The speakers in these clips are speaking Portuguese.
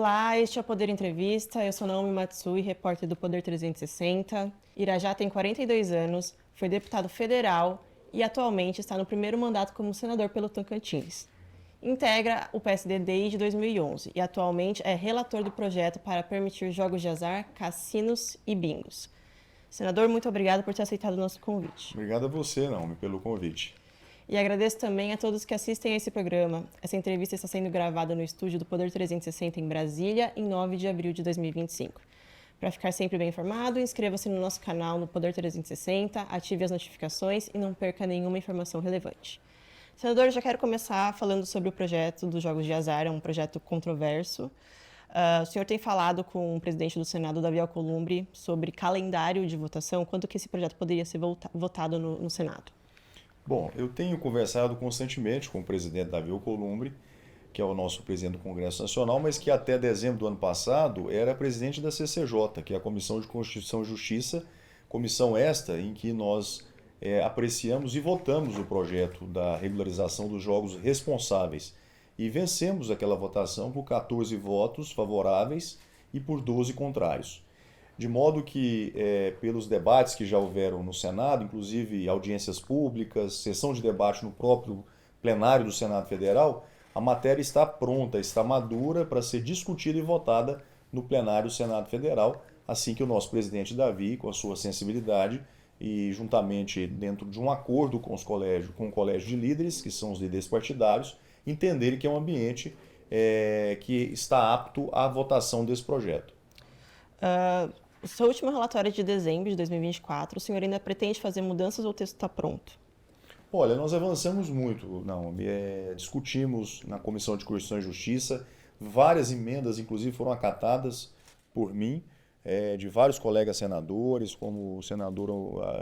Olá, este é o Poder Entrevista. Eu sou Naomi Matsui, repórter do Poder 360. Irajá tem 42 anos, foi deputado federal e atualmente está no primeiro mandato como senador pelo Tocantins. Integra o PSD desde 2011 e atualmente é relator do projeto para permitir jogos de azar, cassinos e bingos. Senador, muito obrigado por ter aceitado o nosso convite. Obrigado a você, Naomi, pelo convite. E agradeço também a todos que assistem a esse programa. Essa entrevista está sendo gravada no estúdio do Poder 360 em Brasília, em 9 de abril de 2025. Para ficar sempre bem informado, inscreva-se no nosso canal no Poder 360, ative as notificações e não perca nenhuma informação relevante. Senador, eu já quero começar falando sobre o projeto dos Jogos de Azar, é um projeto controverso. O senhor tem falado com o presidente do Senado, Davi Alcolumbre, sobre calendário de votação, quando que esse projeto poderia ser votado no Senado? Bom, eu tenho conversado constantemente com o presidente Davi Alcolumbre, que é o nosso presidente do Congresso Nacional, mas que até dezembro do ano passado era presidente da CCJ, que é a Comissão de Constituição e Justiça, comissão esta em que nós apreciamos e votamos o projeto da regularização dos jogos responsáveis. E vencemos aquela votação por 14 votos favoráveis e por 12 contrários. De modo que, pelos debates que já houveram no Senado, inclusive audiências públicas, sessão de debate no próprio plenário do Senado Federal, a matéria está pronta, está madura para ser discutida e votada no plenário do Senado Federal, assim que o nosso presidente Davi, com a sua sensibilidade e juntamente dentro de um acordo com com o colégio de líderes, que são os líderes partidários, entenderem que é um ambiente que está apto à votação desse projeto. O seu último relatório é de dezembro de 2024, o senhor ainda pretende fazer mudanças ou o texto está pronto? Olha, nós avançamos muito, não, discutimos na Comissão de Constituição e Justiça, várias emendas, inclusive, foram acatadas por mim, de vários colegas senadores, como o senador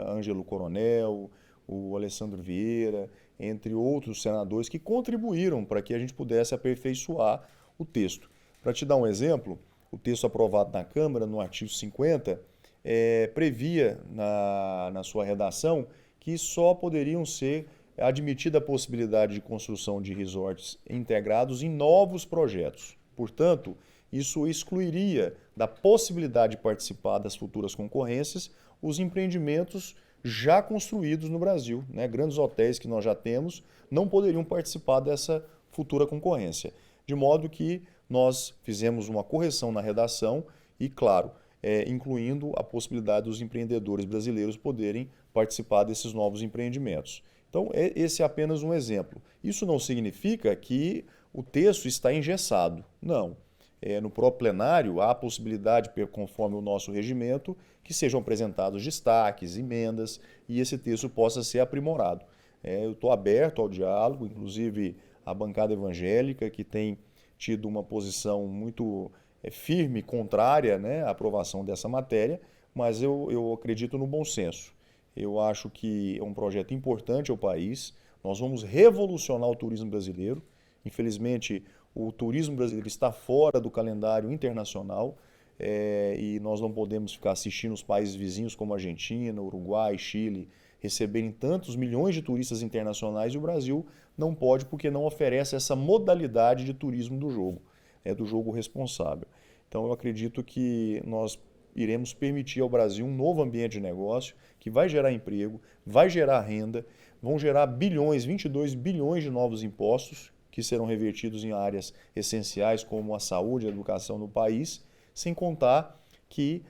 Ângelo Coronel, o Alessandro Vieira, entre outros senadores que contribuíram para que a gente pudesse aperfeiçoar o texto. Para te dar um exemplo, o texto aprovado na Câmara, no artigo 50, previa na sua redação que só poderiam ser admitida a possibilidade de construção de resorts integrados em novos projetos. Portanto, isso excluiria da possibilidade de participar das futuras concorrências os empreendimentos já construídos no Brasil, né? Grandes hotéis que nós já temos não poderiam participar dessa futura concorrência. De modo que nós fizemos uma correção na redação e, claro, incluindo a possibilidade dos empreendedores brasileiros poderem participar desses novos empreendimentos. Então, esse é apenas um exemplo. Isso não significa que o texto está engessado. Não. No próprio plenário, há a possibilidade, conforme o nosso regimento, que sejam apresentados destaques, emendas, e esse texto possa ser aprimorado. Eu estou aberto ao diálogo, inclusive a bancada evangélica, que tem tido uma posição muito firme, contrária, né, à aprovação dessa matéria, mas eu acredito no bom senso. Eu acho que é um projeto importante ao país, nós vamos revolucionar o turismo brasileiro. Infelizmente, o turismo brasileiro está fora do calendário internacional e nós não podemos ficar assistindo os países vizinhos como Argentina, Uruguai, Chile, receberem tantos milhões de turistas internacionais e o Brasil não pode porque não oferece essa modalidade de turismo do jogo responsável. Então eu acredito que nós iremos permitir ao Brasil um novo ambiente de negócio que vai gerar emprego, vai gerar renda, vão gerar bilhões, 22 bilhões de novos impostos que serão revertidos em áreas essenciais como a saúde e a educação no país, sem contar que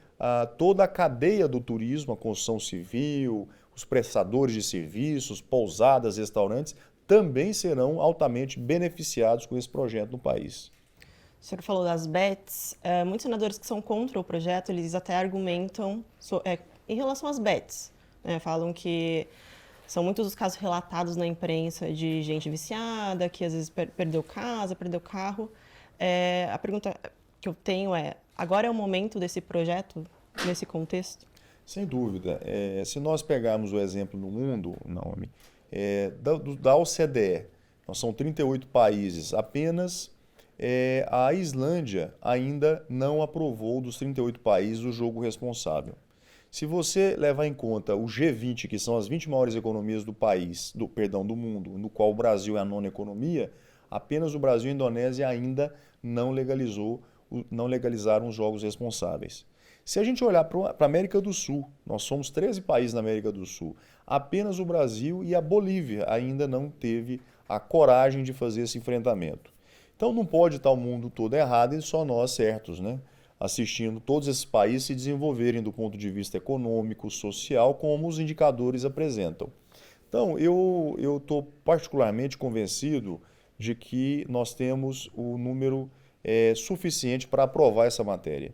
toda a cadeia do turismo, a construção civil, os prestadores de serviços, pousadas, restaurantes, também serão altamente beneficiados com esse projeto no país. O senhor falou das bets. Muitos senadores que são contra o projeto, eles até argumentam em relação às bets. Né? Falam que são muitos os casos relatados na imprensa de gente viciada, que às vezes perdeu casa, perdeu carro. A pergunta que eu tenho é, agora é o momento desse projeto, nesse contexto? Sem dúvida. Se nós pegarmos o exemplo no mundo, Naomi, da OCDE, nós são 38 países, apenas a Islândia ainda não aprovou dos 38 países o jogo responsável. Se você levar em conta o G20, que são as 20 maiores economias do mundo, no qual o Brasil é a nona economia, apenas o Brasil e a Indonésia ainda não legalizou não legalizaram os jogos responsáveis. Se a gente olhar para a América do Sul, nós somos 13 países na América do Sul, apenas o Brasil e a Bolívia ainda não teve a coragem de fazer esse enfrentamento. Então não pode estar o mundo todo errado e só nós certos, né? Assistindo todos esses países se desenvolverem do ponto de vista econômico, social, como os indicadores apresentam. Então, eu estou particularmente convencido de que nós temos o número suficiente para aprovar essa matéria.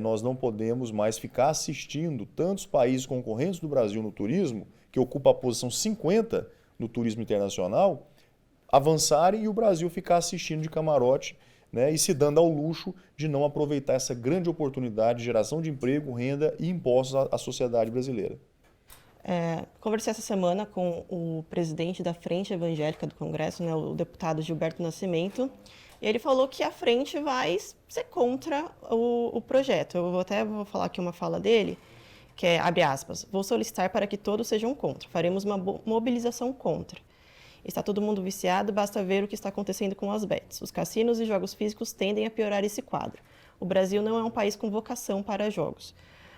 Nós não podemos mais ficar assistindo tantos países concorrentes do Brasil no turismo, que ocupa a posição 50 no turismo internacional, avançarem e o Brasil ficar assistindo de camarote, né, e se dando ao luxo de não aproveitar essa grande oportunidade de geração de emprego, renda e impostos à sociedade brasileira. Conversei essa semana com o presidente da Frente Evangélica do Congresso, né, o deputado Gilberto Nascimento, e ele falou que a frente vai ser contra o projeto. Eu até vou falar aqui uma fala dele, que é, abre aspas, vou solicitar para que todos sejam contra, faremos uma mobilização contra. Está todo mundo viciado, basta ver o que está acontecendo com as bets. Os cassinos e jogos físicos tendem a piorar esse quadro. O Brasil não é um país com vocação para jogos.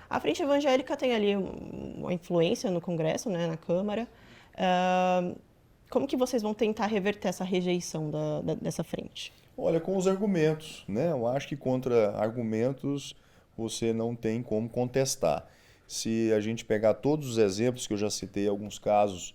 A Frente Evangélica tem ali uma influência no Congresso, né, na Câmara. Como que vocês vão tentar reverter essa rejeição dessa frente? Olha, com os argumentos, né? Eu acho que contra argumentos você não tem como contestar. Se a gente pegar todos os exemplos que eu já citei, alguns casos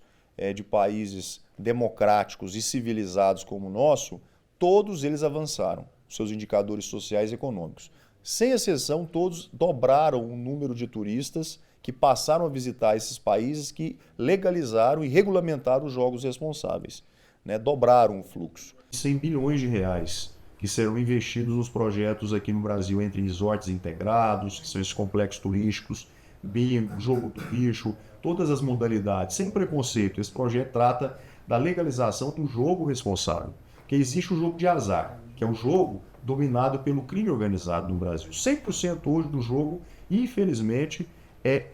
de países democráticos e civilizados como o nosso, todos eles avançaram, seus indicadores sociais e econômicos. Sem exceção, todos dobraram o número de turistas que passaram a visitar esses países que legalizaram e regulamentaram os jogos responsáveis, né? Dobraram o fluxo. 100 bilhões de reais que serão investidos nos projetos aqui no Brasil, entre resorts integrados, que são esses complexos turísticos, bingo, jogo do bicho, todas as modalidades, sem preconceito. Esse projeto trata da legalização do jogo responsável, que existe o jogo de azar, que é um jogo dominado pelo crime organizado no Brasil. 100% hoje do jogo, infelizmente, é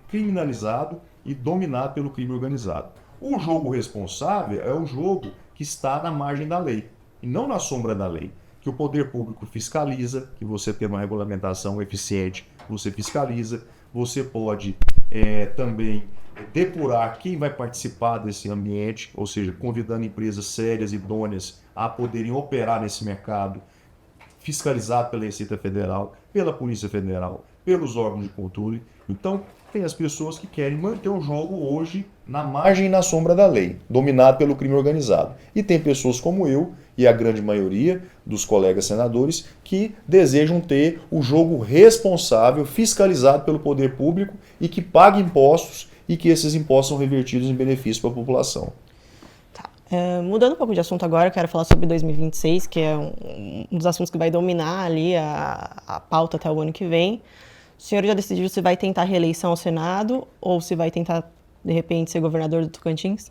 criminalizado e dominado pelo crime organizado. O jogo responsável é um jogo que está na margem da lei, e não na sombra da lei, que o poder público fiscaliza, que você tem uma regulamentação eficiente, você fiscaliza, você pode também depurar quem vai participar desse ambiente, ou seja, convidando empresas sérias e idôneas a poderem operar nesse mercado, fiscalizado pela Receita Federal, pela Polícia Federal, pelos órgãos de controle. Então, tem as pessoas que querem manter o jogo hoje na margem e na sombra da lei, dominado pelo crime organizado. E tem pessoas como eu, e a grande maioria dos colegas senadores, que desejam ter o jogo responsável, fiscalizado pelo poder público e que pague impostos e que esses impostos são revertidos em benefício para a população. Mudando um pouco de assunto agora, eu quero falar sobre 2026, que é um dos assuntos que vai dominar ali a pauta até o ano que vem. O senhor já decidiu se vai tentar reeleição ao Senado ou se vai tentar, de repente, ser governador do Tocantins?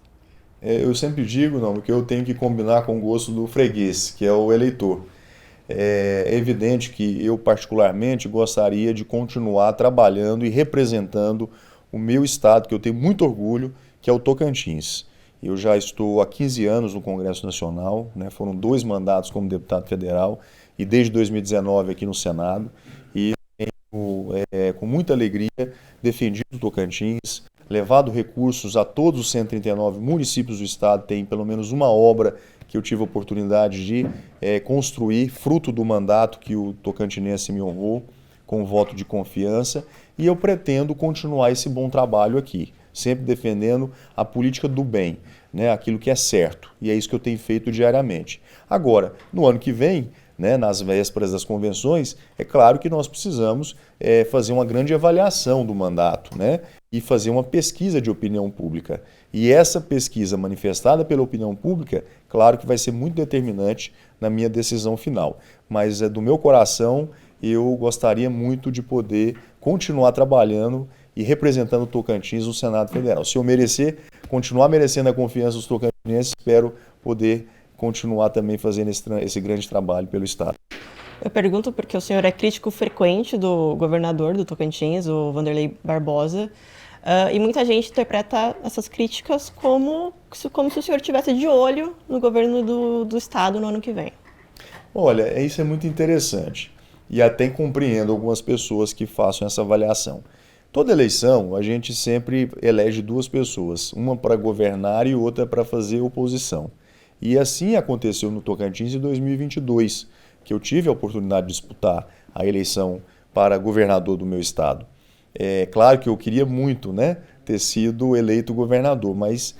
Eu sempre digo, não, que eu tenho que combinar com o gosto do freguês, que é o eleitor. É evidente que eu, particularmente, gostaria de continuar trabalhando e representando o meu estado, que eu tenho muito orgulho, que é o Tocantins. Eu já estou há 15 anos no Congresso Nacional, né? Foram 2 mandatos como deputado federal e desde 2019 aqui no Senado. E tenho, com muita alegria, defendido o Tocantins, levado recursos a todos os 139 municípios do estado. Tem pelo menos uma obra que eu tive a oportunidade de construir, fruto do mandato que o tocantinense me honrou, com voto de confiança. E eu pretendo continuar esse bom trabalho aqui, sempre defendendo a política do bem, né, aquilo que é certo, e é isso que eu tenho feito diariamente. Agora, no ano que vem, né, nas vésperas das convenções, é claro que nós precisamos fazer uma grande avaliação do mandato, né, e fazer uma pesquisa de opinião pública. E essa pesquisa manifestada pela opinião pública, claro que vai ser muito determinante na minha decisão final, mas do meu coração eu gostaria muito de poder continuar trabalhando e representando o Tocantins no Senado Federal. Se eu continuar merecendo a confiança dos tocantinenses, espero poder continuar também fazendo esse grande trabalho pelo Estado. Eu pergunto porque o senhor é crítico frequente do governador do Tocantins, o Wanderlei Barbosa, e muita gente interpreta essas críticas como se o senhor estivesse de olho no governo do Estado no ano que vem. Olha, isso é muito interessante. e até compreendo algumas pessoas que façam essa avaliação. Toda eleição, a gente sempre elege duas pessoas, uma para governar e outra para fazer oposição. E assim aconteceu no Tocantins em 2022, que eu tive a oportunidade de disputar a eleição para governador do meu estado. É claro que eu queria muito, né, ter sido eleito governador, mas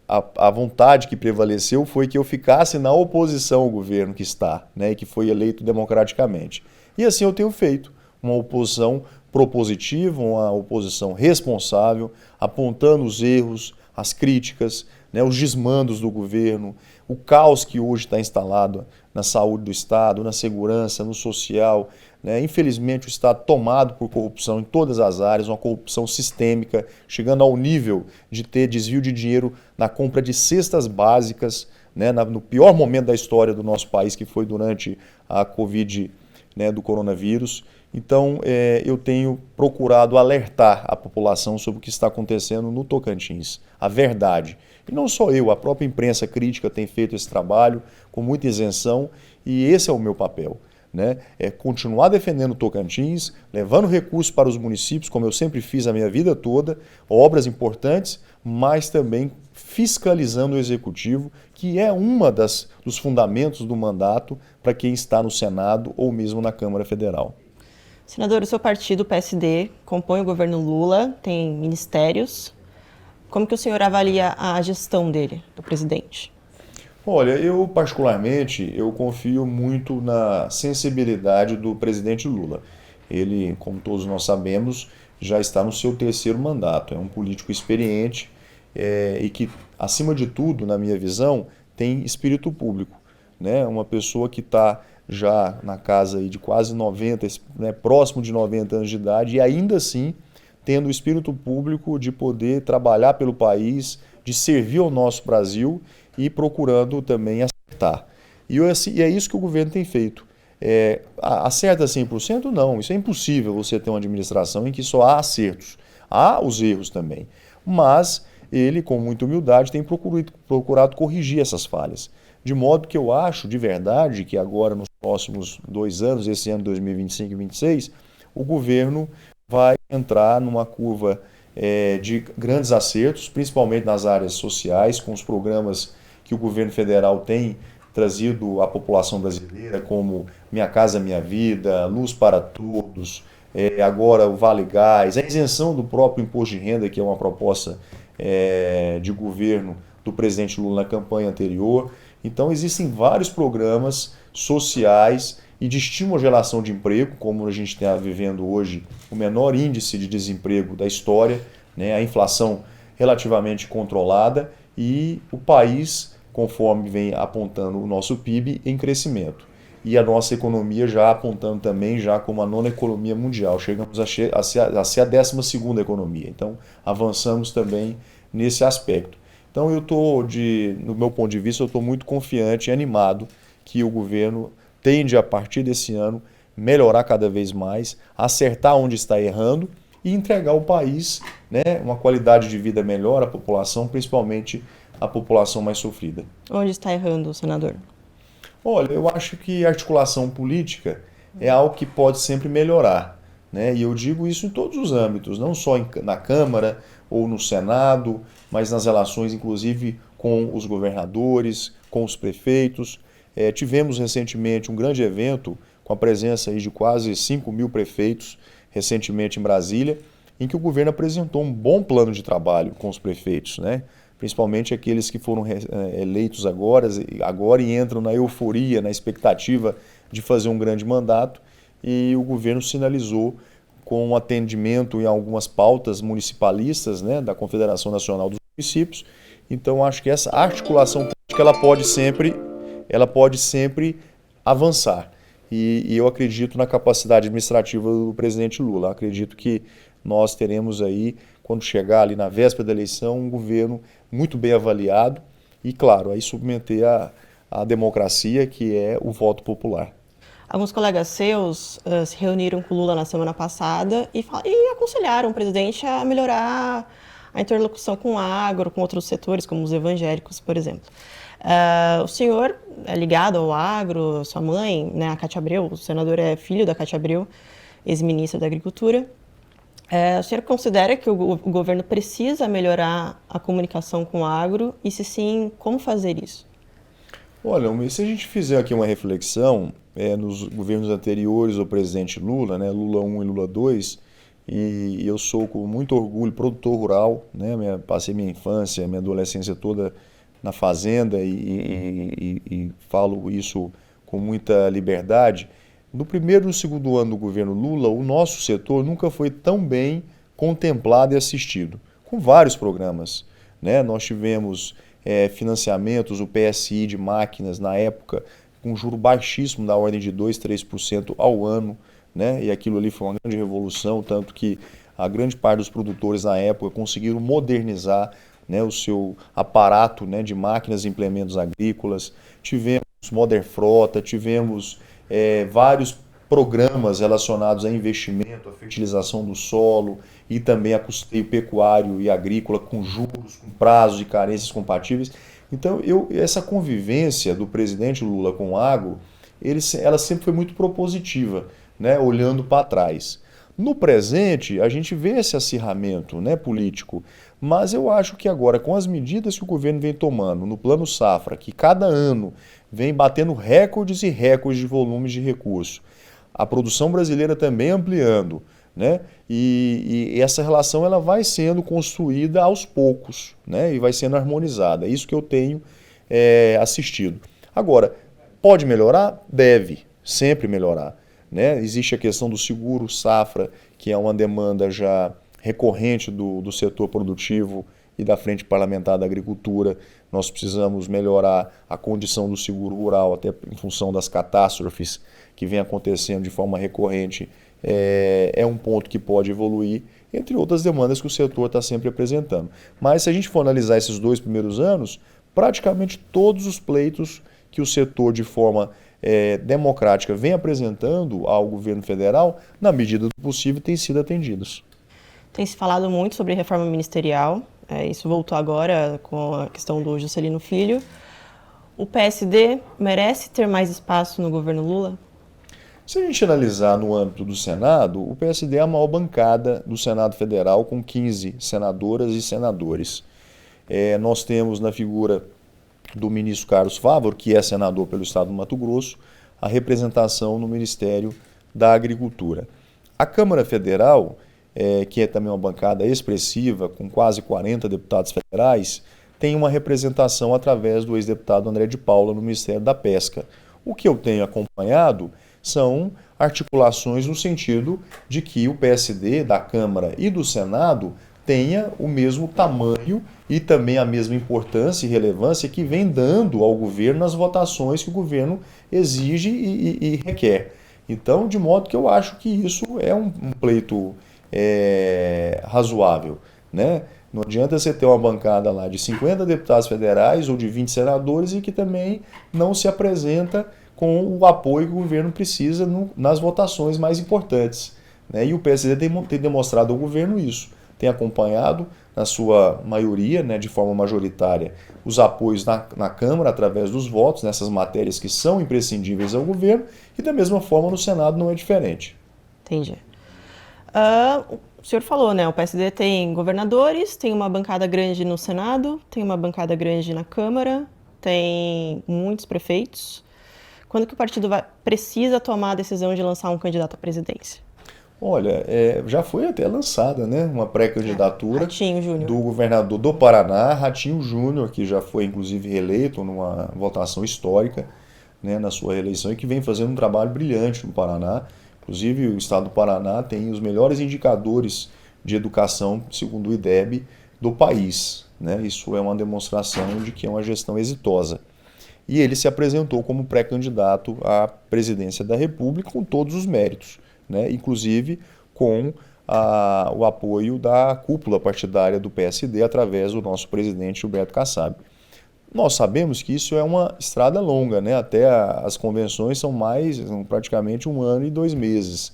a vontade que prevaleceu foi que eu ficasse na oposição ao governo que está, né, e que foi eleito democraticamente. E assim eu tenho feito, uma oposição propositiva, uma oposição responsável, apontando os erros, as críticas, né, os desmandos do governo, o caos que hoje está instalado na saúde do Estado, na segurança, no social. Né? Infelizmente, o Estado tomado por corrupção em todas as áreas, uma corrupção sistêmica, chegando ao nível de ter desvio de dinheiro na compra de cestas básicas, né, no pior momento da história do nosso país, que foi durante a Covid, né, do coronavírus. Então, eu tenho procurado alertar a população sobre o que está acontecendo no Tocantins, a verdade. E não só eu, a própria imprensa crítica tem feito esse trabalho com muita isenção e esse é o meu papel. Né? É continuar defendendo o Tocantins, levando recursos para os municípios, como eu sempre fiz a minha vida toda, obras importantes, mas também fiscalizando o Executivo, que é uma dos fundamentos do mandato para quem está no Senado ou mesmo na Câmara Federal. Senador, o seu partido, o PSD, compõe o governo Lula, tem ministérios. Como que o senhor avalia a gestão dele, do presidente? Olha, eu particularmente, eu confio muito na sensibilidade do presidente Lula. Ele, como todos nós sabemos, já está no seu terceiro mandato. É um político experiente e que, acima de tudo, na minha visão, tem espírito público. Né? Uma pessoa que está já na casa aí de quase 90, né, próximo de 90 anos de idade, e ainda assim tendo o espírito público de poder trabalhar pelo país, de servir ao nosso Brasil e procurando também acertar. E é isso que o governo tem feito. Acerta 100%? Não, isso é impossível você ter uma administração em que só há acertos. Há os erros também, mas ele, com muita humildade, tem procurado corrigir essas falhas. De modo que eu acho, de verdade, que agora nos próximos 2 anos, esse ano 2025 e 2026, o governo vai entrar numa curva de grandes acertos, principalmente nas áreas sociais, com os programas que o governo federal tem trazido à população brasileira, como Minha Casa Minha Vida, Luz para Todos, agora o Vale Gás, a isenção do próprio imposto de renda, que é uma proposta de governo do presidente Lula na campanha anterior. Então existem vários programas sociais e de estímulo à geração de emprego, como a gente está vivendo hoje o menor índice de desemprego da história, né? A inflação relativamente controlada e o país, conforme vem apontando o nosso PIB, em crescimento. E a nossa economia já apontando também já como a 9ª economia mundial, chegamos a ser a 12ª economia. Então avançamos também nesse aspecto. Então no meu ponto de vista, eu estou muito confiante e animado que o governo tende, a partir desse ano, melhorar cada vez mais, acertar onde está errando e entregar ao país, né, uma qualidade de vida melhor à população, principalmente a população mais sofrida. Onde está errando, senador? Olha, eu acho que a articulação política é algo que pode sempre melhorar. Né? E eu digo isso em todos os âmbitos, não só na Câmara ou no Senado, mas nas relações, inclusive, com os governadores, com os prefeitos. Tivemos recentemente um grande evento com a presença aí de quase 5.000 prefeitos, recentemente em Brasília, em que o governo apresentou um bom plano de trabalho com os prefeitos, né? Principalmente aqueles que foram eleitos agora e entram na euforia, na expectativa de fazer um grande mandato, e o governo sinalizou com um atendimento em algumas pautas municipalistas, né, da Confederação Nacional dos Municípios. Então acho que essa articulação política ela pode sempre avançar. E eu acredito na capacidade administrativa do presidente Lula. Acredito que nós teremos aí, quando chegar ali na véspera da eleição, um governo muito bem avaliado e, claro, aí submeter a democracia, que é o voto popular. Alguns colegas seus se reuniram com o Lula na semana passada e aconselharam o presidente a melhorar a interlocução com o agro, com outros setores, como os evangélicos, por exemplo. O senhor é ligado ao agro, sua mãe, né, a Cátia Abreu, o senador é filho da Cátia Abreu, ex-ministra da Agricultura. O senhor considera que o governo precisa melhorar a comunicação com o agro e, se sim, como fazer isso? Olha, se a gente fizer aqui uma reflexão, nos governos anteriores ao presidente Lula, né, Lula 1 e Lula 2, e eu sou com muito orgulho produtor rural, né, passei minha infância, minha adolescência toda na fazenda e falo isso com muita liberdade. No primeiro e no segundo ano do governo Lula, o nosso setor nunca foi tão bem contemplado e assistido, com vários programas, né? Nós tivemos financiamentos, o PSI de máquinas na época, com juro baixíssimo da ordem de 2, 3% ao ano, né? E aquilo ali foi uma grande revolução, tanto que a grande parte dos produtores na época conseguiram modernizar, né, o seu aparato, né, de máquinas e implementos agrícolas. Tivemos Modern Frota, tivemos vários programas relacionados a investimento, a fertilização do solo e também a custeio pecuário e agrícola com juros, com prazos e carências compatíveis. Então, essa convivência do presidente Lula com o agro, ela sempre foi muito propositiva, né, olhando para trás. No presente, a gente vê esse acirramento, né, político, mas eu acho que agora, com as medidas que o governo vem tomando no Plano Safra, que cada ano vem batendo recordes e recordes de volumes de recurso, a produção brasileira também ampliando, né, e essa relação ela vai sendo construída aos poucos, né, e vai sendo harmonizada. É isso que eu tenho assistido. Agora, pode melhorar? Deve, sempre melhorar. Né? Existe a questão do seguro safra, que é uma demanda já recorrente do setor produtivo e da Frente Parlamentar da Agricultura. Nós precisamos melhorar a condição do seguro rural, até em função das catástrofes que vem acontecendo de forma recorrente. É um ponto que pode evoluir, entre outras demandas que o setor está sempre apresentando. Mas se a gente for analisar esses 2 primeiros anos, praticamente todos os pleitos que o setor, de forma democrática, vem apresentando ao governo federal, na medida do possível, têm sido atendidos. Tem se falado muito sobre reforma ministerial, isso voltou agora com a questão do Juscelino Filho. O PSD merece ter mais espaço no governo Lula? Se a gente analisar no âmbito do Senado, o PSD é a maior bancada do Senado Federal, com 15 senadoras e senadores. Nós temos na figura do ministro Carlos Fávaro, que é senador pelo estado do Mato Grosso, a representação no Ministério da Agricultura. A Câmara Federal, que é também uma bancada expressiva, com quase 40 deputados federais, tem uma representação através do ex-deputado André de Paula no Ministério da Pesca. O que eu tenho acompanhado são articulações no sentido de que o PSD da Câmara e do Senado tenha o mesmo tamanho e também a mesma importância e relevância que vem dando ao governo nas votações que o governo exige e requer. Então, de modo que eu acho que isso é um pleito razoável, né? Não adianta você ter uma bancada lá de 50 deputados federais ou de 20 senadores e que também não se apresenta com o apoio que o governo precisa nas votações mais importantes, né? E o PSD tem demonstrado ao governo isso. Tem acompanhado, na sua maioria, né, de forma majoritária, os apoios na Câmara através dos votos, nessas matérias que são imprescindíveis ao governo, e da mesma forma no Senado não é diferente. Entendi. O senhor falou, né, o PSD tem governadores, tem uma bancada grande no Senado, tem uma bancada grande na Câmara, tem muitos prefeitos. Quando que o partido precisa tomar a decisão de lançar um candidato à presidência? Olha, já foi até lançada, né, uma pré-candidatura do governador do Paraná, Ratinho Júnior, que já foi inclusive reeleito numa votação histórica, né, na sua reeleição e que vem fazendo um trabalho brilhante no Paraná. Inclusive o estado do Paraná tem os melhores indicadores de educação, segundo o IDEB, do país, né? Isso é uma demonstração de que é uma gestão exitosa. E ele se apresentou como pré-candidato à presidência da República com todos os méritos, né? Inclusive com o apoio da cúpula partidária do PSD através do nosso presidente Gilberto Kassab. Nós sabemos que isso é uma estrada longa, né? Até as convenções são praticamente 1 ano e 2 meses.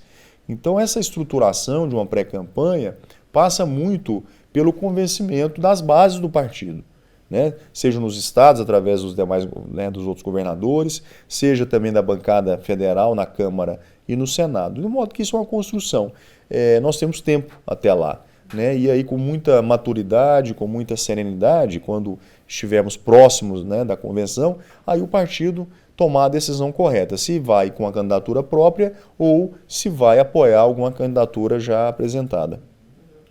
Então essa estruturação de uma pré-campanha passa muito pelo convencimento das bases do partido, né? Seja nos estados, através dos demais, né, dos outros governadores, seja também da bancada federal, na Câmara e no Senado. De modo que isso é uma construção. Nós temos tempo até lá, né? E aí, com muita maturidade, com muita serenidade, quando estivermos próximos, né, da convenção, aí o partido tomar a decisão correta, se vai com a candidatura própria ou se vai apoiar alguma candidatura já apresentada.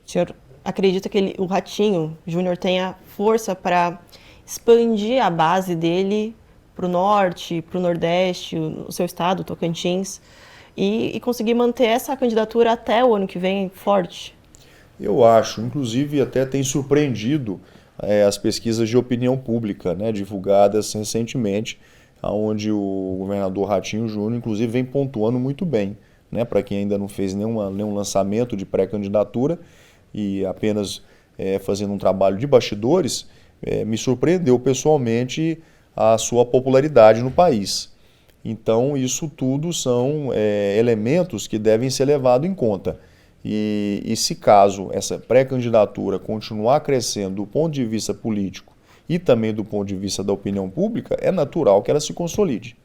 O senhor acredita que o Ratinho Júnior tenha força para expandir a base dele para o norte, para o nordeste, o seu estado, Tocantins, e conseguir manter essa candidatura até o ano que vem forte? Eu acho, inclusive até tem surpreendido as pesquisas de opinião pública, né, divulgadas recentemente, onde o governador Ratinho Júnior, inclusive, vem pontuando muito bem, né, para quem ainda não fez nenhum lançamento de pré-candidatura e apenas fazendo um trabalho de bastidores, me surpreendeu pessoalmente a sua popularidade no país. Então, isso tudo são elementos que devem ser levados em conta. E se caso essa pré-candidatura continuar crescendo do ponto de vista político e também do ponto de vista da opinião pública, é natural que ela se consolide.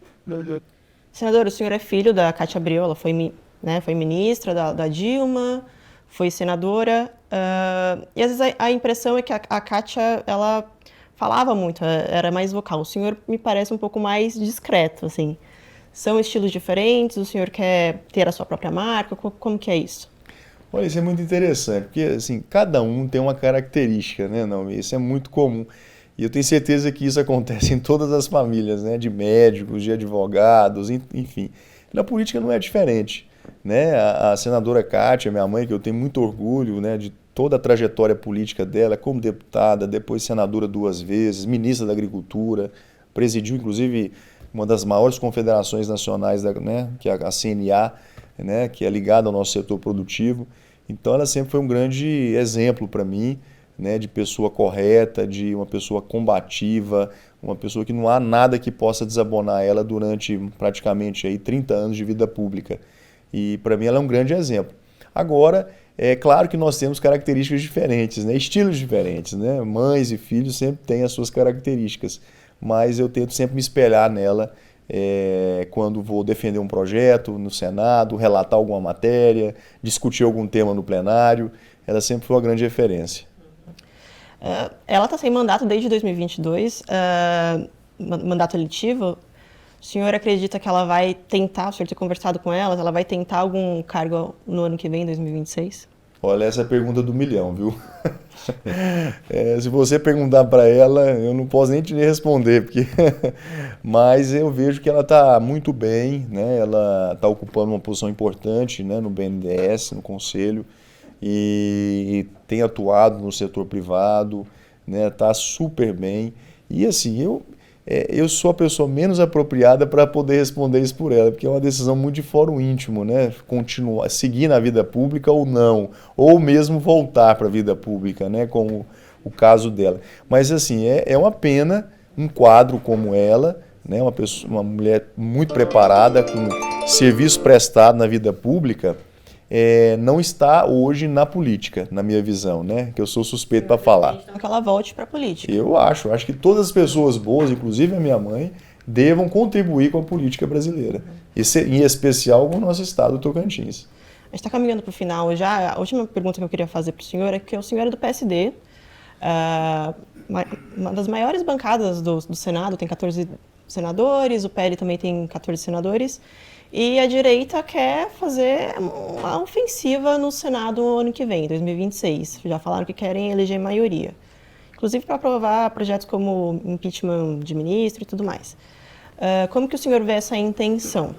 Senador, o senhor é filho da Cátia Abreu, ela foi ministra da Dilma, foi senadora, e às vezes a impressão é que a Cátia, ela falava muito, era mais vocal. O senhor me parece um pouco mais discreto, assim. São estilos diferentes, o senhor quer ter a sua própria marca, como que é isso? Olha, isso é muito interessante, porque assim, cada um tem uma característica, né? Não, isso é muito comum. E eu tenho certeza que isso acontece em todas as famílias, né? De médicos, de advogados, enfim. Na política não é diferente, né? A senadora Cátia, minha mãe, que eu tenho muito orgulho, né, de toda a trajetória política dela, como deputada, depois senadora 2 vezes, ministra da Agricultura, presidiu inclusive uma das maiores confederações nacionais, né, que é a CNA, né, que é ligada ao nosso setor produtivo. Então ela sempre foi um grande exemplo para mim, né, de pessoa correta, de uma pessoa combativa, uma pessoa que não há nada que possa desabonar ela durante praticamente aí 30 anos de vida pública. E para mim ela é um grande exemplo. Agora, é claro que nós temos características diferentes, né, estilos diferentes, né? Mães e filhos sempre têm as suas características, mas eu tento sempre me espelhar nela quando vou defender um projeto no Senado, relatar alguma matéria, discutir algum tema no plenário. Ela sempre foi uma grande referência. Ela está sem mandato desde 2022, mandato eletivo. O senhor acredita que ela vai tentar, o senhor ter conversado com ela vai tentar algum cargo no ano que vem, 2026? Olha, essa é a pergunta do milhão, viu? Se você perguntar para ela, eu não posso nem te responder, porque mas eu vejo que ela está muito bem, né? Ela está ocupando uma posição importante, né, no BNDES, no Conselho, e tem atuado no setor privado, né? Está super bem. E assim, eu sou a pessoa menos apropriada para poder responder isso por ela, porque é uma decisão muito de fórum íntimo, né? Continuar, seguir na vida pública ou não, ou mesmo voltar para a vida pública, né? Como o caso dela. Mas assim, é uma pena um quadro como ela, né? Uma mulher muito preparada, com serviço prestado na vida pública, não está hoje na política, na minha visão, né? Que eu sou suspeito para falar. Então que ela volte para a política. Eu acho que todas as pessoas boas, inclusive a minha mãe, devam contribuir com a política brasileira, em especial com o nosso estado do Tocantins. A gente está caminhando para o final já. A última pergunta que eu queria fazer para o senhor é que o senhor é do PSD, uma das maiores bancadas do Senado, tem 14 senadores, o PL também tem 14 senadores, e a direita quer fazer uma ofensiva no Senado no ano que vem, 2026. Já falaram que querem eleger maioria, inclusive para aprovar projetos como impeachment de ministro e tudo mais. Como que o senhor vê essa intenção?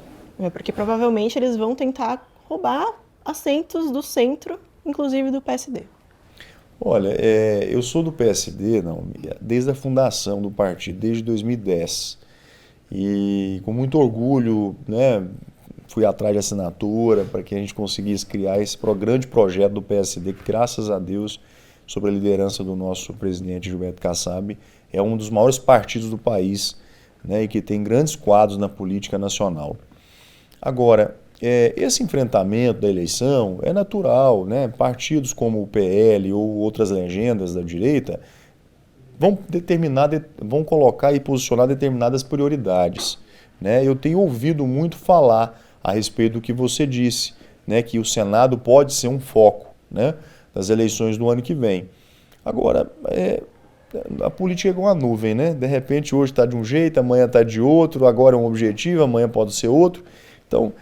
Porque provavelmente eles vão tentar roubar assentos do centro, inclusive do PSD. Olha, eu sou do PSD, desde a fundação do partido, desde 2010. E com muito orgulho, né, fui atrás de assinatura para que a gente conseguisse criar esse grande projeto do PSD, que graças a Deus, sob a liderança do nosso presidente Gilberto Kassab, é um dos maiores partidos do país, né, e que tem grandes quadros na política nacional. Agora, esse enfrentamento da eleição é natural, né? Partidos como o PL ou outras legendas da direita vão colocar e posicionar determinadas prioridades, né? Eu tenho ouvido muito falar a respeito do que você disse, né? Que o Senado pode ser um foco, né? Das eleições do ano que vem. Agora, a política é igual uma nuvem, né? De repente hoje está de um jeito, amanhã está de outro, agora é um objetivo, amanhã pode ser outro. Então,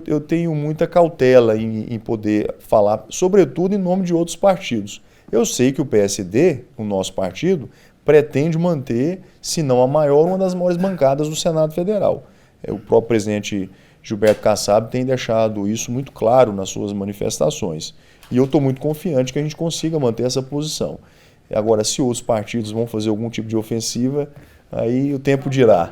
eu tenho muita cautela em poder falar, sobretudo em nome de outros partidos. Eu sei que o PSD, o nosso partido, pretende manter, se não a maior, uma das maiores bancadas do Senado Federal. O próprio presidente Gilberto Kassab tem deixado isso muito claro nas suas manifestações. E eu estou muito confiante que a gente consiga manter essa posição. Agora, se outros partidos vão fazer algum tipo de ofensiva, aí o tempo dirá.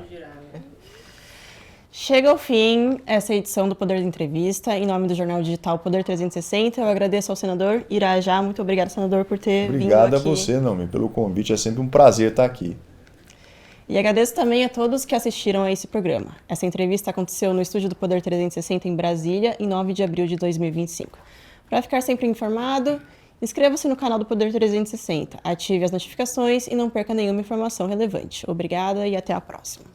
Chega ao fim essa edição do Poder de Entrevista. Em nome do jornal digital Poder 360, eu agradeço ao senador Irajá. Muito obrigada, senador, por ter vindo aqui. Obrigado a você, Naomi, pelo convite. É sempre um prazer estar aqui. E agradeço também a todos que assistiram a esse programa. Essa entrevista aconteceu no estúdio do Poder 360 em Brasília, em 9 de abril de 2025. Para ficar sempre informado, inscreva-se no canal do Poder 360, ative as notificações e não perca nenhuma informação relevante. Obrigada e até a próxima.